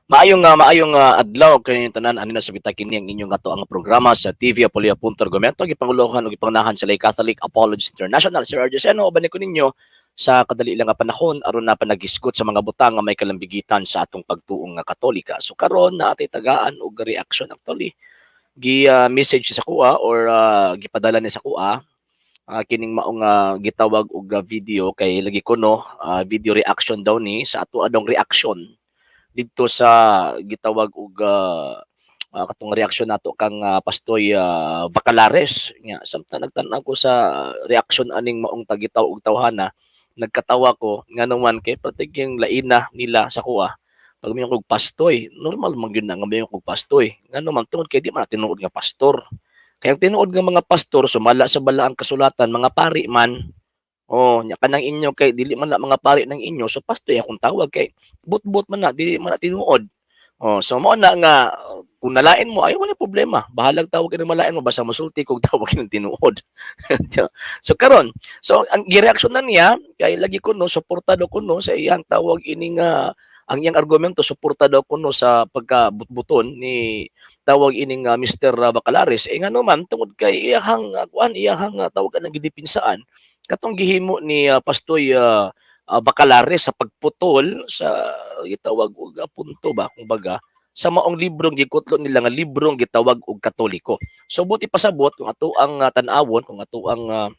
Maayong adlaw kaning tanan ani na subita kini ang inyong ato ang programa sa TV Apolia Punto Argumento gipanguluhan ug gipangnahan sa Lay Catholic Apologist International. Sir Argeseno uban ko ninyo sa kadali lang nga panahon aron na panagisgot sa mga butang nga may kalambigitan sa atong pagtuong nga Katolika. So karon na atay tagaan og reaction actually message sa kuha or gipadala ni sa kuha kining maong gitawag og video kay lagi ko no video reaction daw ni sa ato adong reaction dito sa gitawag og katong reaksyon nato kang Pastoy Bacalares nya samtang nagtan-aw ko sa reaksyon aning maong tagitaw og tawhana nagkatawa ko nganuman kay patig yung laina nila sa kuha pag mayong kog pastoy normal man gyud na nga mayong kog pastoy nganuman tungod kay di man tinuod nga pastor kay ang tinuod nga mga pastor sumala sa balaang kasulatan mga pari man. Oh, nya kanang inyo kay dili man na mga pari ng inyo, so pastoy akong tawag kay but man na dili man na tinuod. Oh, so mao na nga kung nalain mo ay wala problema. Bahalag tawag ka ng malain mo basta mosulti kog tawag ng tinuod. So karon, so ang gireaksyon na niya kay lagi ko no suportado ko no sa iyang tawag ini nga ang iyang argumento suportado ko no sa pagkabutbuton ni tawag ini nga Mr. Bacalares nga naman tungod kay iyahang kuan iyahang tawag nga gidepinsaan katong gihimo ni Pastoy Bacalares sa pagputol sa gitawag og punto ba kumbaga sa maong librong gikutlo nila nga librong gitawag og Katoliko. So buti pasabot kung ato ang tan-awon kung ato ang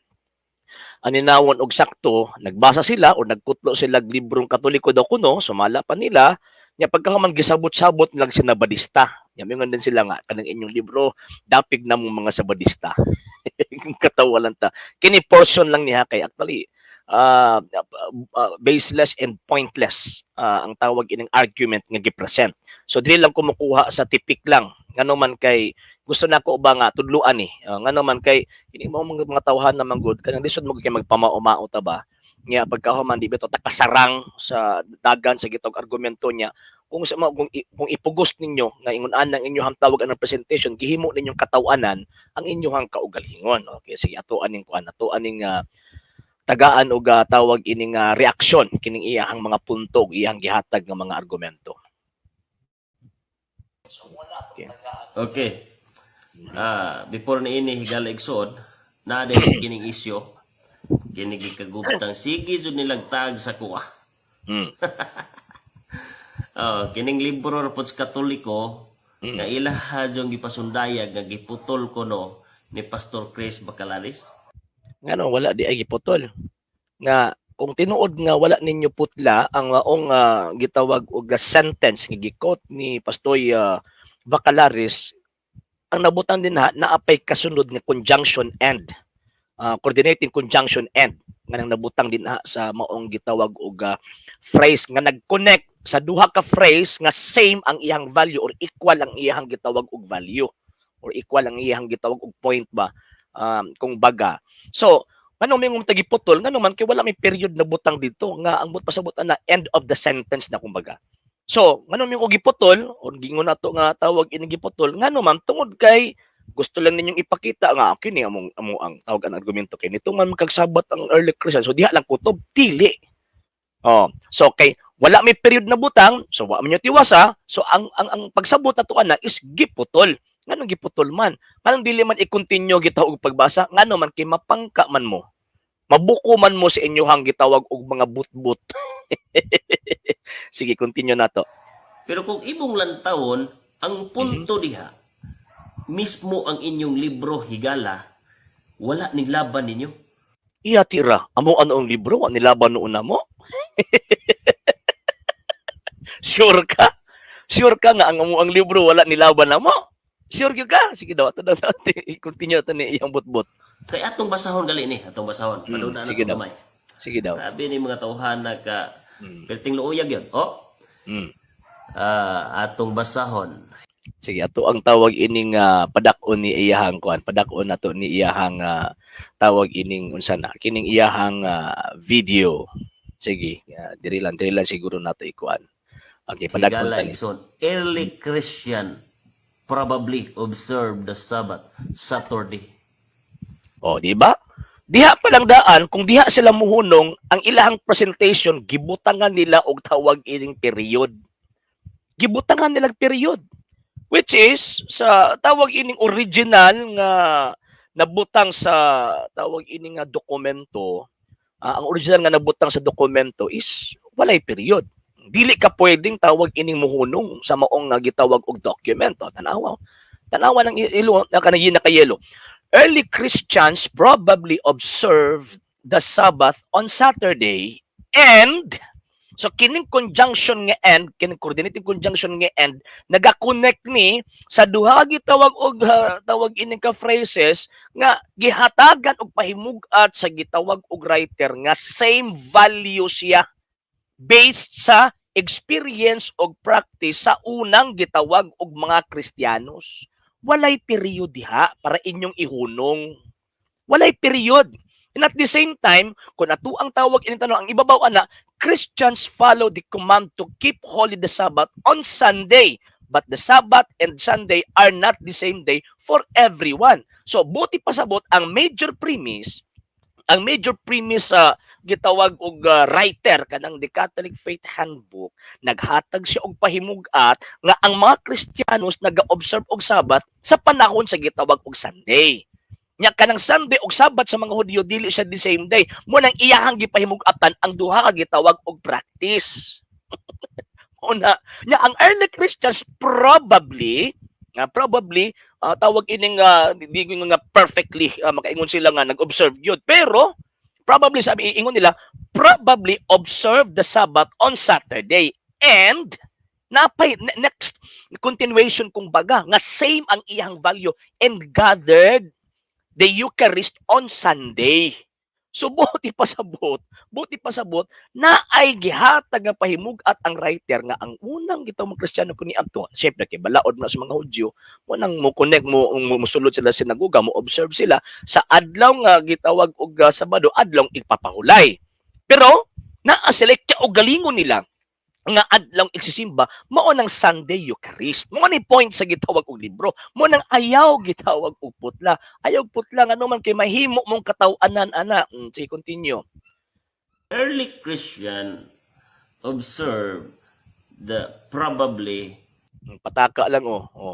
aninawon og sakto nagbasa sila o nagkutlo sila og librong Katoliko daw kuno sumala pa nila nya pagkahuman gisabot-sabot nilang sinabadista. Nya mingon din sila nga kanang inyong libro dapig na mo mga sabadista. Katawa lang ta. Kini portion lang niya kay actually baseless and pointless ang tawag ining argument nga gipresent. So dili lang kumukuha sa tipik lang ngano man kay gusto nako ba nga tudluan ni ngano man kay ini mo mga tawhan naman good kanang lisod mo kay magpamao-mao ta ba nya pagkahuman di bito takasarang sa dagan sa gitog argumento niya kung sa kung ipugos ninyo nga ingon anang inyong tawag ang presentation gihimo ninyong katawanan ang inyong kaugalingon. Okay, sige ato aning kuan ato aning tagaan og tawag ining reaksyon kining iyahang mga puntog iyang gihatag nga mga argumento. Okay. Okay. Before ni ini higala igsoon, na dahil kining isyo, kining gikagubtang sige jud nilang tag sa kuha. Kining libro ra pud sa Katoliko nga ilaha jong gipasundayag nga giputol kuno ni Pastor Chris Bacalares. Ngano wala di ay giputol. Nga kung tinuod nga wala ninyo putla ang maong gitawag og sentence nga gikot ni Pastoy Bacalares ang nabutang din naapay kasunod nga conjunction end. Coordinating conjunction end nga nang nabutang din sa maong gitawag og phrase nga nag-connect sa duha ka phrase nga same ang iyang value or equal ang iyang gitawag og value or equal ang iyang gitawag og point ba kung baga. So manong may ngumtagi putol nga naman kay wala may period na butang dito nga ang pasabot na end of the sentence na kumbaga. So manong may giputol o gingon nato nga tawag ini giputol nga naman tungod kay gusto lang ninyong ipakita nga kini among ang tawag ang argumento kay nito man magkagsabat ang early Christian so diha lang kutob dili. So kay wala may period na butang so wa man nyo tiwasa so ang pagsabot nato ana is giputol. Nganong giputol man? Manang dili man i-continue gitawag og pagbasa ngano man kay mapangka man mo. Mabuko man mo sa inyohang gitawag og mga but-but. Sige, continue na to. Pero kung ibong lantawon, ang punto diha, mismo ang inyong libro higala, wala ning laban ninyo. Iya tira, amo ano ang libro wa nilaban noon na mo? Sure ka? Sure ka nga ang amo ang libro wala nilaban na mo? Sure gyud ka? Sige daw, ato daw continue to ni iyang but-but. Kay atong basahon gali ni, atong basahon. Paluna na sige daw. gamay. Sige daw. Sabi ni mga tawhan ka perting luuyag yun. Atong basahon. Sige, ato ang tawag ining padakon ni iyahang kuan. Padakon nato ni iyahang tawag ining unsa na kining iyahang video. Sige, diri lang siguro nato ikuan. Okay, padakon Higala tani. igsoon. Early Christian probably observed the Sabbath Saturday. O, di ba? Diha pa lang daan, kung diha sila muhunong, ang ilahang presentation, gibutangan nila og tawag ining period. gibutangan nilang period. Which is, sa tawag ining original nga nabutang sa tawag ining nga dokumento, ang original nga nabutang sa dokumento is walay period. Dili ka pwedeng tawag ining muhunong sa maong nga gitawag og dokumento. Tanawa. Tanawa ng ilo na kanang nakayelo. Early Christians probably observed the Sabbath on Saturday, and so kining conjunction nga and, kining coordinating conjunction nga and, naga-connect ni sa duha gitawag og tawag ining ka phrases nga gihatagan og pahimugat sa gitawag og writer nga same value siya based sa experience og practice sa unang gitawag og mga Kristiyanos. Walay period diha para inyong ihunong. Walay period. And at the same time, kung ato ang tawag ini tanong, ang ibabaw ana, Christians follow the command to keep holy the Sabbath on Sunday. But the Sabbath and Sunday are not the same day for everyone. So, buti pasabot, ang major premise sa gitawag og writer kanang The Catholic Faith Handbook, naghatag siya og pahimugat nga ang mga Kristiyanos naga-observe og Sabbath sa panahon sa gitawag og Sunday. Nya kanang Sunday ug Sabbath sa mga Hudyo dili siya the same day. Mo nang iyahang gipahimug-atan ang duha ka gitawag og practice. Una, nya ang early Christians probably tawag ining di nga perfectly makaingon sila nga nag-observe gyud, pero probably sabi ingon nila probably observe the Sabbath on Saturday, and napay next continuation kung baga nga same ang iyang value and gathered the Eucharist on Sunday. So buti pasabot na ay gihatag nga pahimug at ang writer nga ang unang gitawag Kristiyano kuni adto. Syempre kay balaod na sa mga Hudyo, mo nang mo connect mo musulod sila sa sinagoga, mo observe sila sa adlaw nga gitawag og Sabado, adlaw ipapahulay. Pero naa sila og galingon nila nga adlaw igsisimba mao nang Sunday Eucharist. Mo ni point sa gitawag og libro. Mo nang ayaw gitawag og putla. Ayaw putla nga man kay mahimo mong kataw-anan ana. Sige, continue. Early Christian observe the probably Pataka lang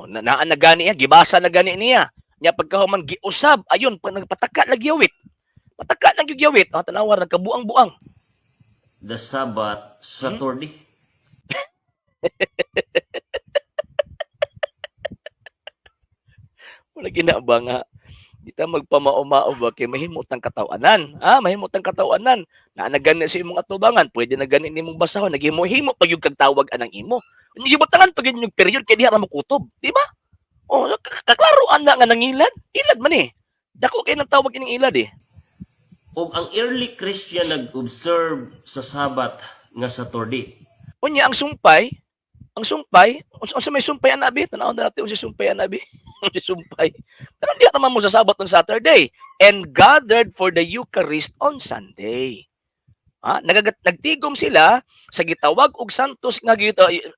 naa na gani niya, gibasa na gani niya. Nya pagkahuman giusab, ayun pag nagpataka lagi yawit. Pataka lang yung yawit. Tanawar nagkabuang-buang. the Sabbath Saturday. Wala ginaba nga. Di ta magpamao-mao ba kay mahimot ang katawanan. Mahimot ang katawanan. Na nagani sa imong atubangan, pwede na gani nimong basahon, nagimo-himo pag yung kagtawag anang imo. Gibutangan pag yung period kay diha ra mo kutob, di ba? Kaklaroan na nga nangilad. Ilad man eh. Dako kay nang tawag ining ilad eh. O ang early Christian nag-observe sa Sabbath nga Saturday. Unya ang sumpay, unsa may sumpay anabi? Tanaw na natin unsa sumpay anabi. Unsa sumpay. Pero di naman mo sa Sabbath on Saturday and gathered for the Eucharist on Sunday. Nagtigom sila sa gitawag og Santos nga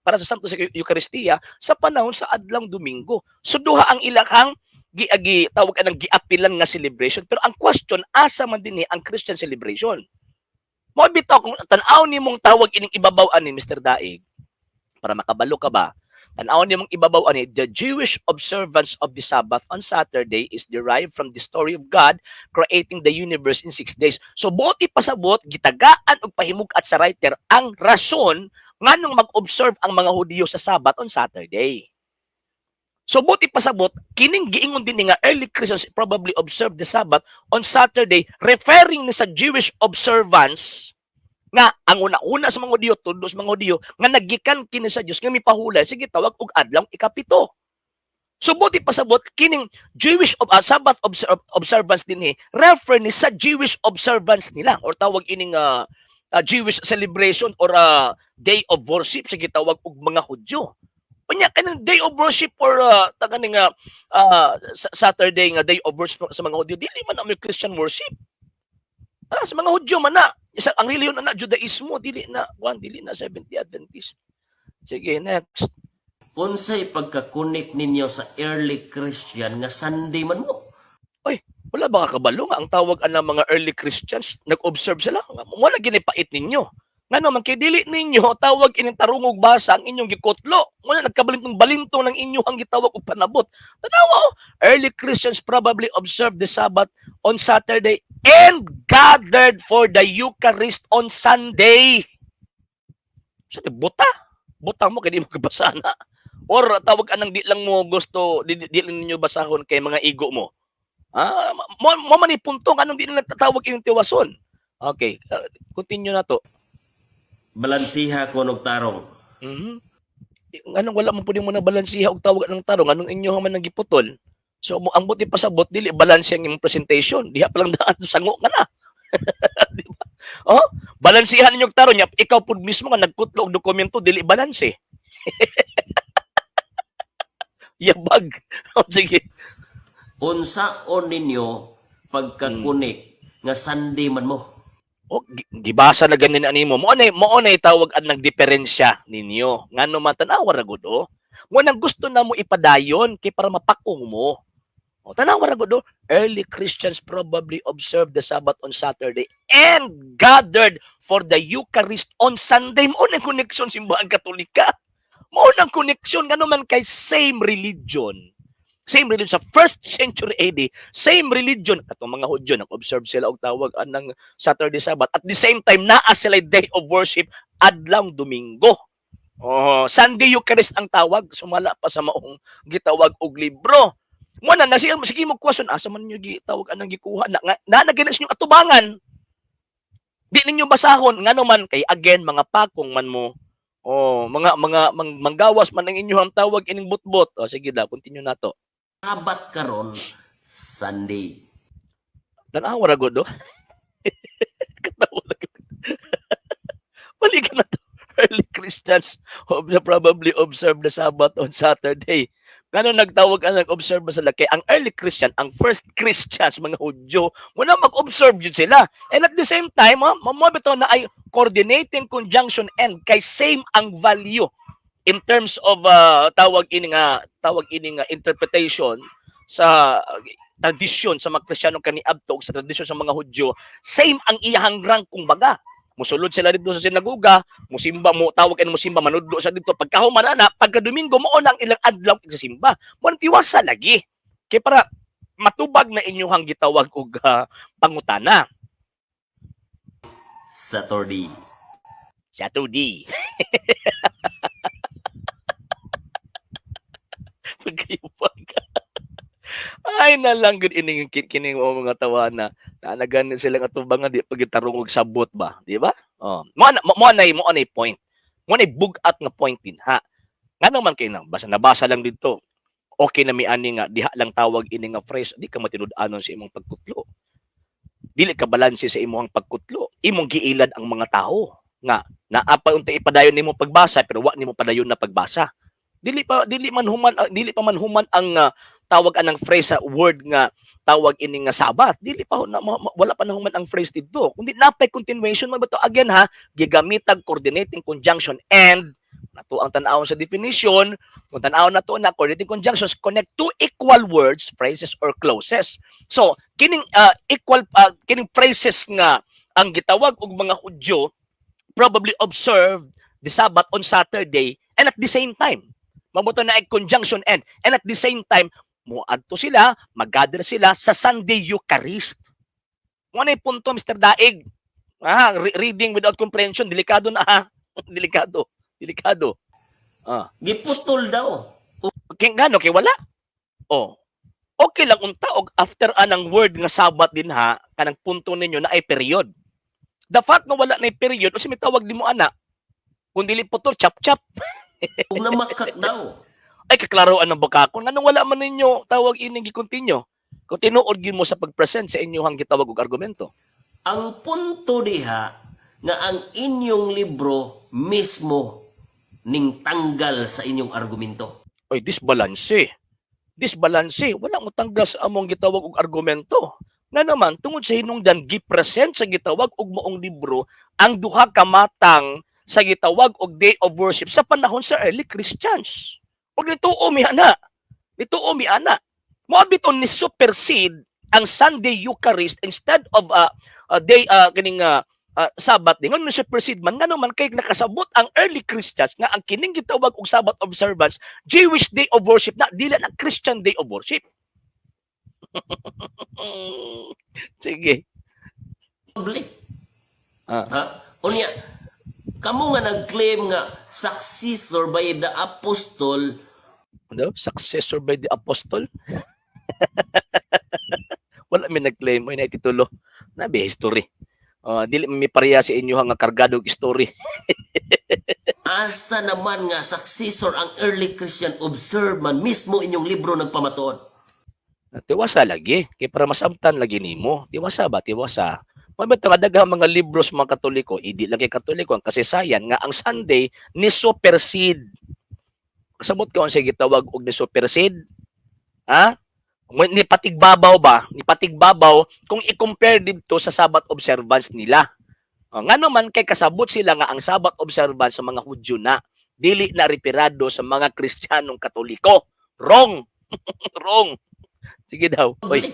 para sa Santos Eucharistia sa panahon sa adlang Domingo. So duha ang ilahang tawag anang giapilan nga celebration, pero ang question asa man dinhi ang Christian celebration. Mo bitaw kung tan-aw nimong tawag ining ibabaw ani Mr. Daig para makabalo ka ba. Tan-aw nimong ibabaw ani, the Jewish observance of the Sabbath on Saturday is derived from the story of God creating the universe in 6 days. So buti pasabot gitagaan og pahimug at sa writer ang rason nganong mag-observe ang mga Hudyo sa Sabbath on Saturday. So buti pasabot, kining giingon din nga early Christians probably observed the Sabbath on Saturday, referring ni sa Jewish observance nga ang una-una sa mga Hudyo, tudlo sa mga Hudyo nga naggikan kini sa Dios nga mipahulay sige tawag og adlaw ikapito. So buti pasabot kining Jewish Sabbath observance dinhi refer ni sa Jewish observance nila or tawag ining Jewish celebration or day of worship sige tawag og mga Hudyo. Unya kanang day of worship or taganing Saturday nga day of worship sa mga Hudyo, dili man ang Christian worship. Sa mga Hudyo man na ang reliyon na Judaismo, dili na Seventh-day Adventist. Sige, next. Unsay pagka-connect ninyo sa early Christian nga Sunday man mo? Oy, wala ba kabalo nga ang tawag ana mga early Christians nag-observe sila? Wala ginipait ninyo Ngano man kay dili ninyo tawag ining tarungog basa ang inyong gikutlo. Muna nagkabalintong-balintong ng inyong gitawag og panabot. Tanawa, early Christians probably observed the Sabbath on Saturday and gathered for the Eucharist on Sunday. So, buta. Buta mo kay di mo kabasa na. Or tawag anang di lang mo gusto, di lang ninyo basahon kay mga igo mo. Mo man ipuntong anong di na nagtatawag ining tiwason. Okay, continue na to. Balansiha ko og tarong. Mhm. Anong wala mo pud mo na balansiha og tawag ng tarong anong inyo man nagiputol. So ang buti pasabot dili balanse ang imong presentation. Diha pa lang daan sango ka na. Di ba? Oh, balansihan ninyo og tarong nya ikaw pud mismo nga nagkutlo og dokumento dili balanse. Yabag. Oh, sige. Unsaon ninyo pagkakunik nga Sunday man mo? O, gibasa na ganin animo. Mo nay tawag ang nagdiferensya ninyo. Ngano matanawa ra gud o. Mo nang gusto na mo ipadayon kay para mapakong mo. O tanawa ra gud o. Early Christians probably observed the Sabbath on Saturday and gathered for the Eucharist on Sunday. Mo nang koneksyon simbahan Katolika. Mo nang koneksyon ngano man kay same religion. Same religion sa 1st century AD, same religion katong mga Hudyo nag-observe sila og tawag anang Saturday Sabbath at the same time naa sila day of worship adlaw Domingo. Oh, Sunday Eucharist ang tawag sumala pa sa maong gitawag og libro. Mo na sige mo question asa man niyo gitawag anang gikuha na naginas niyo atubangan. Di ninyo basahon ngano man kay again mga pakong man mo. Oh, mga manggawas man ang inyong tawag ining butbot. Oh, sige da, continue na to. Sabat karon Sunday. Tanawa ra gud do. Katawa na gud. Balik na to. Early Christians probably observe the Sabbath on Saturday. Ngano nagtawag ang nag-observe sa laki? Ang early Christian, ang first Christians, mga Hudyo, muna mag-observe yun sila. And at the same time, mamabito na ay coordinating conjunction and kay same ang value in terms of tawag ini nga interpretation sa tradisyon sa mga Kristiyano kaniadto sa tradisyon sa mga Hudyo, same ang iyang rank kumbaga. Musulod sila dito sa sinagoga, musimba mo tawag mo simba manudlo sa dito pagkahuman na pagka Domingo mo na ang ilang adlaw sa simba. Mo tiwasa lagi kay para matubag na inyong gitawag og pangutana. Saturday. Pagkayupan ka. Ay nalang gud ining kining mga tawana. Nanagan silang atubangan di pagitarong og sabot ba, di ba? Oh, mo anay point. Mo anay bugat nga point din ha. Ngano man kay nang nabasa lang dito. Okay na mi ani nga diha lang tawag ini nga phrase, di ka matinud-anon sa imong pagkutlo. Dili ka balanse sa imong pagkutlo. Imong giilad ang mga tao nga naapa unta ipadayon nimo pagbasa pero wa nimo padayon na pagbasa. Dili pa man human ang tawag anang phrase sa word nga tawag ini nga Sabbath. Dili pa wala pa na human ang phrase didto. Kundi napay continuation man bato again ha, gigamitag coordinating conjunction and nato ang tan-awon sa definition, kung tan-awon nato na coordinating conjunctions connect two equal words, phrases or clauses. So, kining kining phrases nga ang gitawag og mga Hudyo probably observed the Sabbath on Saturday and at the same time mabuto na ay conjunction and at the same time muadto sila, mag-gather sila sa Sunday Eucharist. Mo na punto Mr. Daig. Reading without comprehension delikado na ha. Delikado. Giputol daw. Kaya gano kay wala. Oh. Okay lang unta og after anang word nga Sabbath din ha, kanang punto ninyo na ay period. The fact na wala na period, o si tawag di mo ana. Kung dili putol, chap-chap. Kung namakak daw. Ay kaklaroan ng bakakon. Anong wala man ninyo tawag ining gi-continue? Kung tinuod gyud mo sa pag-present sa inyong gitawag og argumento. Ang punto diha nga ang inyong libro mismo ning tanggal sa inyong argumento. Oy, disbalanse. Wala mo tanggal sa among gitawag og argumento. Nga naman, tungod sa hinungdan gi-present sa gitawag og maong libro ang duha ka matang sa gitawag og day of worship sa panahon sa early Christians. Og nituo mi ana. Mo biton ni supersede ang Sunday Eucharist instead of day kining Sabat ningon ni supersede man ngano man kay nakasabot ang early Christians nga ang kining gitawag og Sabbath observance Jewish day of worship na dili na Christian day of worship. Sige. Public. Ah. Ha? Unya, kamo nga nag-claim nga successor by the apostle, Ano? Successor by the apostle? Wala mi nag-claim ay titulo. Nabi history. Dili mi pareha sa inyo nga kargado og history. asa naman nga successor ang early Christian observant mismo inyong libro nagpamatuod. Tiwasa lagi. Kaya para masamtan lagi nimo. Tiwasa ba? Tiwasa. Mabit nga daghang mga libro sa mga Katoliko, hindi lang kay Katoliko ang kasaysayan nga ang Sunday ni supersede. Kasabot ka ang sige tawag og ni supersede. Ha? Ni patigbabaw ba? Ni patigbabaw kung i-compare dito sa Sabbath observance nila. Nga naman kay kasabot sila nga ang Sabbath observance sa mga Hudyo na dili na reperado sa mga Kristiyanong Katoliko. Wrong. Wrong. Sige daw. Oy.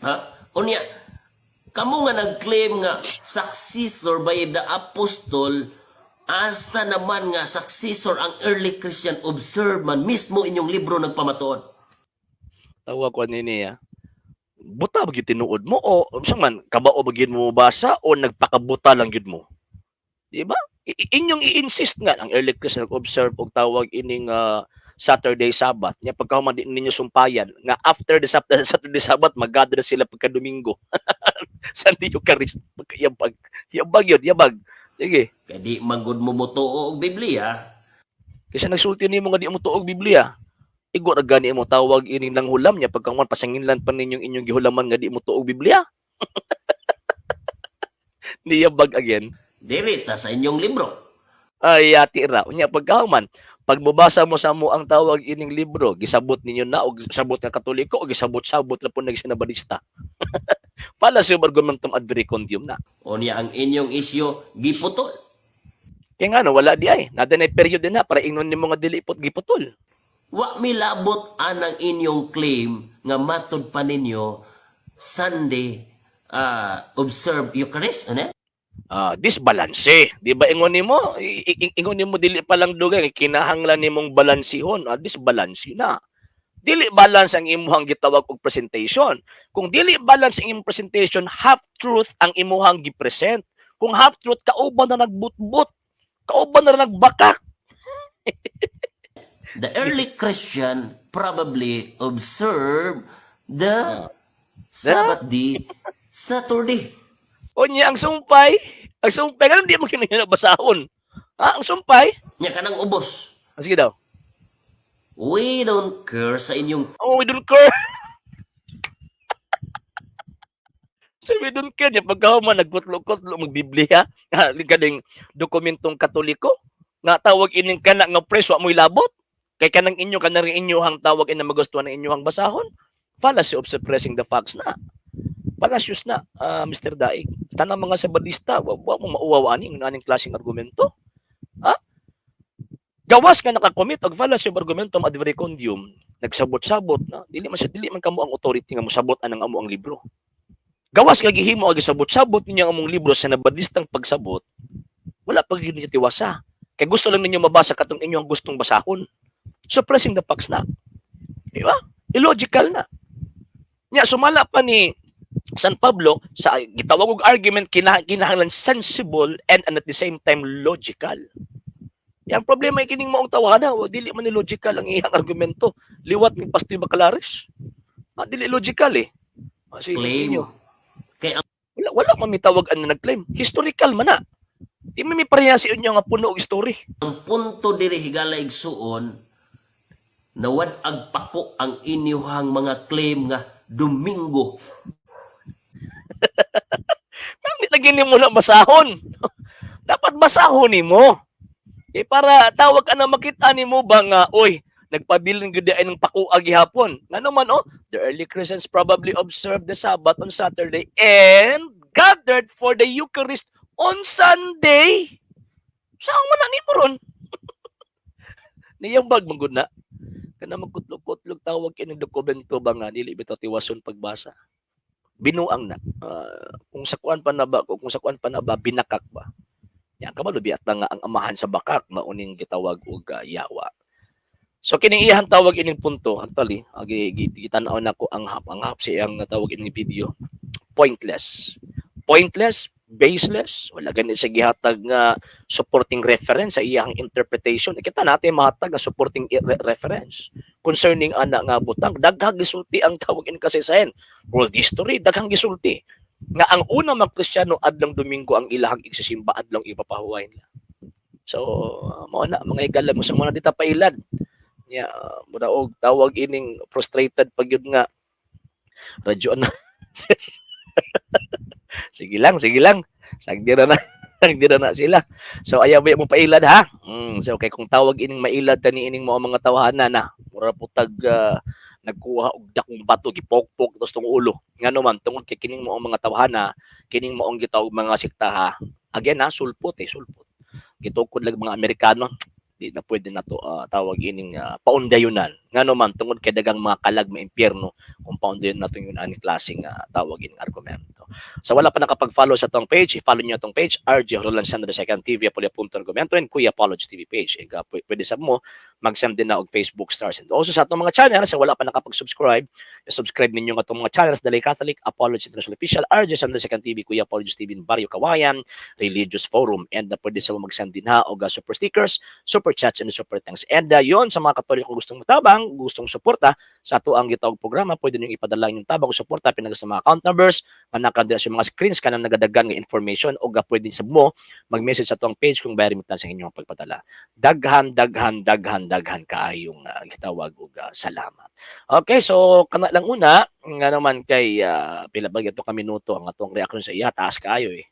Ha? Unya, kamo nga nag-claim nga successor by the apostle, asa naman nga successor ang early Christian observant mismo inyong libro nagpamatuod. Tawa ko niya. Buta ba gyud tinuod mo o unsa man kabao ba gyud mo basa o nagpakabuta lang gyud mo? Di ba? Inyong i-insist nga ang early Christian nag-observe og tawag ining Saturday Sabbath. Nya pagkahuman di ninyo sumpayan nga after the Saturday Sabbath mag-gather sila pagka Domingo. Sunday Eucharist. Yabag. Yabag yun. Yabag. Sige. Kaya di magud mo mutuo og Biblia. Kasi nagsulti nimo nga di mo tuog Biblia. Igo ra gani mo tawag ining nanghulam niya pagkahuman pasanginlan pa ninyong inyong gihulaman nga di mo tuog Biblia. Niyabag again. Dili ta sa inyong libro. Ay tira. Unya pagkahuman pag mubasa mo sa mo ang tawag ining libro, gisabot ninyo na og sabot nga Katoliko o gisabot-sabot na po nagsinabadista. Pala sa argumentum ad verecundium na. Unya ang inyong isyo giputol. Kaya nga no, wala di ay. Nada na period din na para ingnon ni mga dilipot giputol. Wa milabot anang inyong claim nga matud pa ninyo Sunday observe Eucharist, ano? Disbalanse. Di ba ingon nimo? Ingon nimo dili pa lang dugay kinahanglan nimong balansihon. Disbalanse na. Dili balance ang imuhang gitawag og presentation. Kung dili balance ang imong presentation, half truth ang imuhang gipresent. Kung half truth kauban na nagbutbut, kauban na nagbakak. The early Christian probably observe the Sabbath day Saturday. Unya ang sumpay ganun di mo kinabasahon. Ang sumpay? Nya kanang ubos. Sige daw. We don't care sa inyong We don't care. So we don't care niya pagkahuman nagkutlo-kutlo magbiblia. Kading dokumentong Katoliko nga tawag ining kana nga press wa mo'y labot. Kay kanang inyohang tawag ina magustuhan ng inyong basahon. Fallacy of suppressing the facts na. Palasyos na, Mr. Daig. Tanang mga sabadista, wa mo mauwawani ng aning klaseng argumento. Gawas ka nakakomit og fallacy of argumentum ad verecundium, nagsabot-sabot na dili man kamo ang authority nga mosabot anang amo ang libro. Gawas ka gihimo og sabot-sabot ninyo ang among libro sa nabadistang pagsabot. Wala pa gyud ninyo tiwasa. Kay gusto lang ninyo mabasa katong inyong gustong basahon. Suppressing the facts na. Di ba? Illogical na. Nya sumala pa ni San Pablo sa gitawag og argument kinahanglan sensible and at the same time logical. Yang problema ay kining maong tawanan, dili man ni logical ang iyang argumento. Liwat ni Pastor Bacalaris. Dili logical eh. claim. Kay ang Wala man mitawag ang nag-claim. Historical man na. Di man mi pareha si inyo nga puno og story. punto diri higala igsuon nawad agpako ang inyuhang mga claim nga Domingo. Hindi lagi nimo na basahon. Dapat basahon nimo. Para tawag ana makita nimo ba nga oy nagpabilin gud ay ng pakuag gihapon. Ngano man the early Christians probably observed the Sabbath on Saturday and gathered for the Eucharist on Sunday. Saan man na nimo ron? Niyang bag magud na. Kana magkutlog-kutlog tawag kini dokumento ba nga dili bitaw tiwason pagbasa. binuang na. Kung sa kuan pa na ba, kung sa kuan pa na ba binakak ba. Yan kabalo biat na nga ang amahan sa bakak mauning gitawag og yawa. So kining iyang tawag ining punto actually gitan-aw nako ang hap siyang tawag ining video pointless. Pointless, baseless, wala gani siya gihatag nga supporting reference sa iyang interpretation. Kita natin mahatag nga supporting reference concerning ana nga butang. Daghang gisulti ang tawag in kasaysayan. World history, daghang gisulti. Nga ang una mga Kristiyano adlong Domingo ang ilahang igsisimba adlong ipapahuway nila. So, mo na mga igala mo sa mga dita pailad. Ya, mura og tawag ining frustrated pag yun nga radyo na. Sige lang, sige lang. Sagdira na. Sagdira na sila. So ayaw ba mo pailad ha? So kay kung tawag ining mailad tani ining mga tawahanan na mura putag nagkuha og dakong bato gipokpok tos tong ulo. Ngano man tungod kay kining mga tawhana, kining maong gitawag mga sikta ha. Again ha, sulpot sulpot. Gitukod lang mga Amerikano, di na pwede na to tawag ining paundayunan. Ngano man tungod kay dagang mga kalag ma impyerno kung paundayon nato yun ani klaseng tawag ining argumento. So wala pa nakapag-follow sa tong page, i-follow niyo tong page RJ Roland Sandro II TV Apolia.argumento and Kuya Apologist TV page. Ika pwede sa mo mag-send din na og Facebook stars. And also sa atong mga channel sa wala pa nakapag-subscribe, subscribe ninyo nga tong mga channels Dalay Catholic, Apologist International Official, RJ Sandro II TV, Kuya Apologist TV in Barrio Kawayan, Religious Forum, and pwede sa mo mag-send din ha og super stickers, super chats, and super thanks. And yon sa mga Katoliko gustong matabang, gustong suporta sa ato ang gitawag programa, pwede niyo ipadala yung tabang o suporta pinag sa mga account numbers nga nakadala sa mga screens kanang nagadagan nga information o pwede sa mo mag-message sa tuang page kung bayar mitan sa inyong pagpadala. Daghan kaayong gitawag og salamat. Okay, so kana lang una nga naman kay pila ba to ka minuto ang atong reaksyon sa iya taas kaayo eh.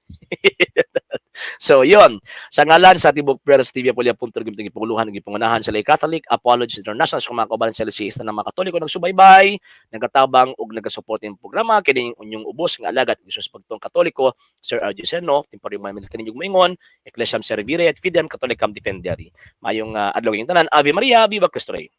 So yon sa ngalan sa Tibok Peres TV Apolia.argumento gipanguluhan ug gipanganahan sa Lay Catholic Apologist International sa mga kaubalan sa LCS na mga Katoliko nagsubaybay, nagatabang ug nagasupport ng programa kini unyong ubos nga alagad Hesus pagtong Katoliko Sir RJ Seno temporary mga kaninyong moingon Ecclesiam Servire et Fidem Catholicam Defendere mayong adlaw yung tanan Ave Maria Viva Cristo Rey.